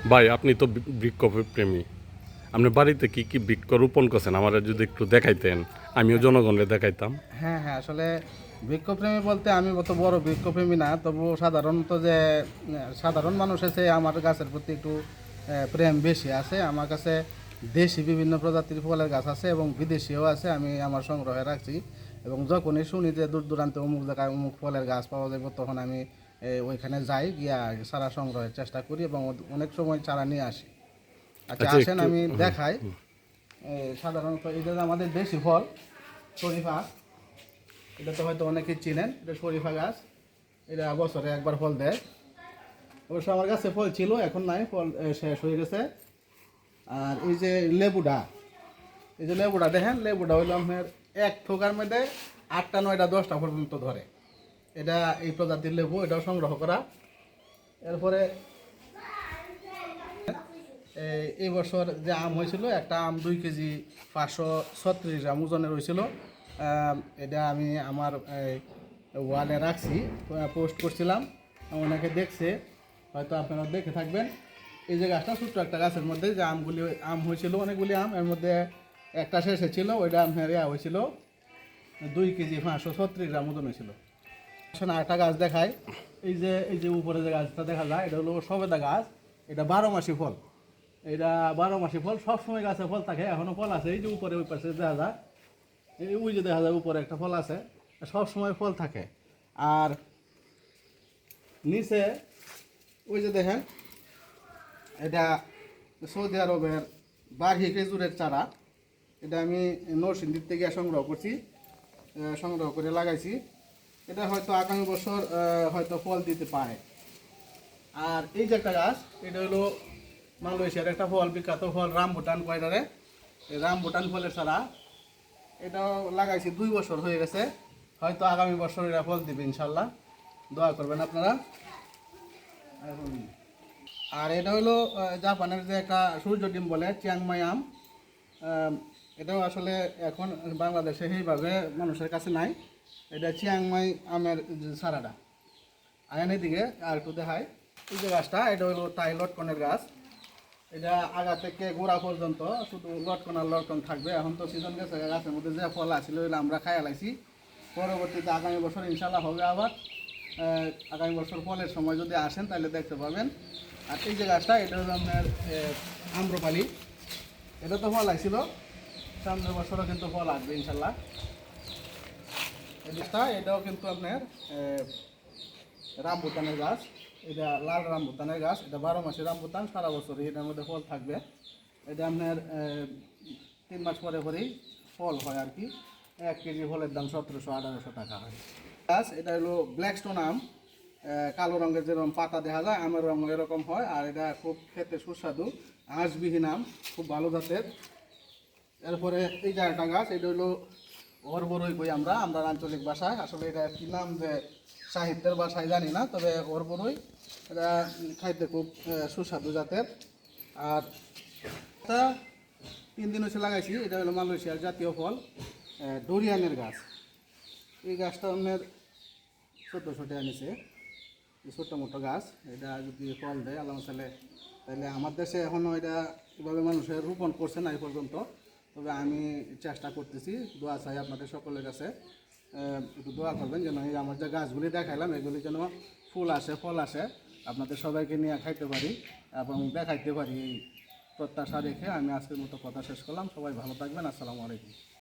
ভাই আপনি তো বৃক্ষ প্রেমী। আপনি বাড়িতে কি কি বৃক্ষ রোপণ করছেন আমার যদি একটু দেখাইতেন, আমিও জনগণকে দেখাইতাম। হ্যাঁ হ্যাঁ, আসলে বৃক্ষপ্রেমী বলতে আমি অত বড় বৃক্ষপ্রেমী না, তবু সাধারণত যে সাধারণ মানুষ আছে আমার গাছের প্রতি একটু প্রেম বেশি আছে। আমার কাছে দেশি বিভিন্ন প্রজাতির ফলের গাছ আছে এবং বিদেশিও আছে, আমি আমার সংগ্রহে রাখছি। এবং যখনই শুনি যে দূর দূরান্তে অমুক জায়গায় অমুক ফলের গাছ পাওয়া যাবে, তখন আমি ওইখানে যাই, গিয়া চারা সংগ্রহের চেষ্টা করি এবং অনেক সময় চারা নিয়ে আসি। আচ্ছা আচ্ছা আসেন একটু আমি দেখাই। সাধারণত এই যে আমাদের দেশি ফল শরীফা, এটা তো হয়তো অনেকেই চিনেন, এটা শরীফা গাছ। এটা বছরে একবার ফল দেয়। অবশ্য আমার কাছে ফল ছিল, এখন নাই, ফল শেষ হয়ে গেছে। আর এই যে লেবুটা, এই যে লেবুটা দেখেন, লেবুটা হইলো আপনার এক থোকার মধ্যে 8টা 9টা 10টা পর্যন্ত ধরে। এটা এই প্রজাতির লেবু, এটাও সংগ্রহ করা। এরপরে এই বছর যে আম হয়েছিল, একটা আম 2 কেজি 536 গ্রাম ওজনের হয়েছিল। এটা আমি আমার ওয়ালে রাখছি, পোস্ট করছিলাম, অনেকে দেখছে, হয়তো আপনারা দেখে থাকবেন। এই যে গাছটা ছোট্ট একটা গাছের মধ্যে যে আম হয়েছিল, অনেকগুলি আম, এর মধ্যে একটা শেষে ছিল, ওইটা আপনার হয়েছিল 2 কেজি 536 গ্রাম ওজন হয়েছিল। আসলে আরেকটা গাছ দেখায়, এই যে উপরে যে গাছটা দেখা যায়, এটা হলো সবেদা গাছ। এটা 12 মাসি ফল। এটা 12 মাসি ফল, সবসময় গাছে ফল থাকে, এখনো ফল আছে। এই যে উপরে ওই পাশে দেখা যায়, এই ওই যে দেখা যায় উপরে একটা ফল আছে, সব সময় ফল থাকে। আর নিচে ওই যে দেখেন, এটা সৌদি আরবের বাঘি খেজুরের চারা। এটা আমি নরসিংদীর থেকে সংগ্রহ করছি, সংগ্রহ করে লাগাইছি। এটা হয়তো আগামী বছর হয়তো ফল দিতে পারে। আর এই যে একটা গাছ, এটা হলো মালয়েশিয়ার একটা ফল, বিখ্যাত ফল রামবুটান কয়টারে। এই রামবুটান ফলের চারা, এটাও লাগাইছি 2 বছর হয়ে গেছে, হয়তো আগামী বছর এটা ফল দিবে ইনশাল্লাহ। দোয়া করবেন আপনারা। আর এটা হলো জাপানের যে একটা সূর্য ডিম বলে চিয়াংমাই আম। এটাও আসলে এখন বাংলাদেশে সেইভাবে মানুষের কাছে নাই। এটা চিয়াংমাই আমের যে চারাটা। আয়ন দিকে আর একটু দেখাই, এই যে গাছটা, এটা হলো টাই লটকনের গাছ। এটা আগা থেকে গোড়া পর্যন্ত শুধু লটকন আর লটকন থাকবে। এখন তো সিজন গেছে, গাছের মধ্যে যে ফল আসছিল ওইগুলো আমরা খাইয়া লাইছি। পরবর্তীতে আগামী বছর ইনশাল্লাহ হবে আবার। আগামী বছর ফলের সময় যদি আসেন তাহলে দেখতে পাবেন। আর এই যে গাছটা, এটা হলো আপনার আম্রপালি। এটা তো ফল আসছিল, সামনের বছরও কিন্তু ফল আসবে ইনশাল্লাহ। এই গাছটা, এটাও কিন্তু আপনার রামবুতানের গাছ। এটা লাল রামবুতানের গাছ। এটা 12 মাসের রামবুতান, সারা বছরই এটার মধ্যে ফল থাকবে। এটা আপনার 3 মাস পরে পরেই ফল হয় আর কি। 1 কেজি ফলের দাম 1700-1800 টাকা হয়। গাছ, এটা হলো ব্ল্যাক স্টোন আম। কালো রঙের যেরকম পাতা দেখা যায়, আমের রঙ এরকম হয়। আর এটা খুব খেতে সুস্বাদু, আঁশবিহীন আম, খুব ভালো জাতের। এরপরে এই যে একটা গাছ, এটা হলো অরবরই কই আমরা আমরা আঞ্চলিক ভাষায়। আসলে এটা কি নাম যে সাহিত্যের ভাষায় জানি না, তবে অরবরই। এটা খাইতে খুব সুস্বাদু জাতের। আর এটা 3 দিন হচ্ছে লাগাইছি। এটা হলো মালয়েশিয়ার জাতীয় ফল ডোরিয়ানের গাছ। এই গাছটা আপনার 1400 টাকা নিচে, ছোট্ট মোটো গাছ। এটা যদি ফল দেয় আল্লাহ তাহলে, তাহলে আমার দেশে এখনও এটা এভাবে মানুষের রোপণ করছে না এই পর্যন্ত। তবে আমি চেষ্টা করতেছি, দোয়া চাই আপনাদের সকলের কাছে। একটু দোয়া করবেন যেন এই আমার যে গাছগুলি দেখাইলাম এগুলি যেন ফুল আসে, ফল আসে, আপনাদের সবাইকে নিয়ে খাইতে পারি এবং দেখাইতে পারি। এই প্রত্যাশা রেখে আমি আজকের মতো কথা শেষ করলাম। সবাই ভালো থাকবেন। আসসালামু আলাইকুম।